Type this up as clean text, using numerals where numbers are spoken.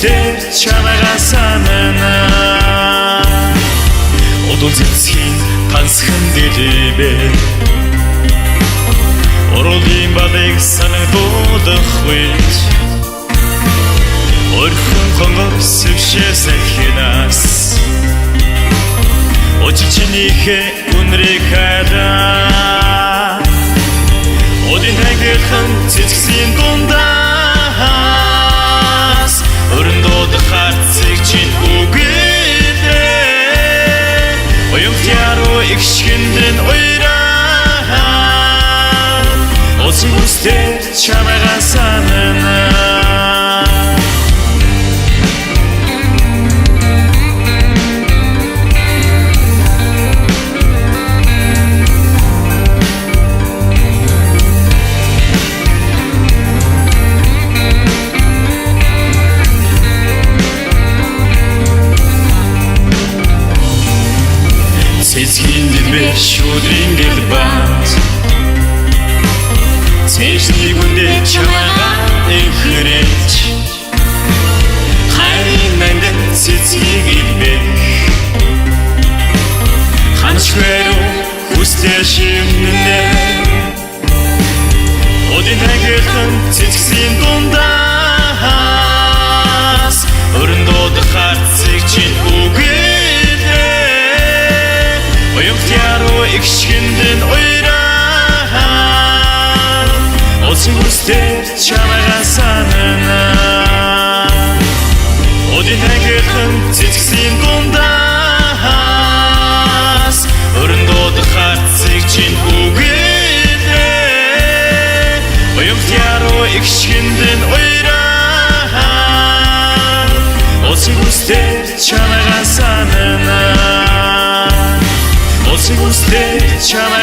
бүстэй чамайгаа санана Одон зэцгийн тансхан дэрибэ Оролын балыг санагдуулах үед Орхон хонгор сэвшээ сахинаас Очичинихэ үнрийг хараа Одын хайгэрхэн цэцгсийн дундаас Өрөндөөд харцыг чинь үгээрээ Оюмтяруу икшгэндэн ойраа Оцын бүстэй чамайгаа санана Цэцгийн дэлбэр шүүдрийн гэлбат Цэцний гүндээ чамайгаа ихрэж Хайрын мэндэн цэцгийг илбэх Ханчвэрүү хүстэй шивнэнэ Одын хайгэрхэн цэцгсийн дундаас Өрөндөөд харцыг чинь үгээрээ Оюмтяруу икшгэндэн ойраа Оцын бүстэй чамайгаа санана Одын хайгэрхэн цэцгсийн дундаас Өрөндөөд харцыг чинь үгээрээ Оюмтяруу икшгэндэн ойраа Оцын бүстэй чамайгаа санана Оцын бүстэй чамайгаа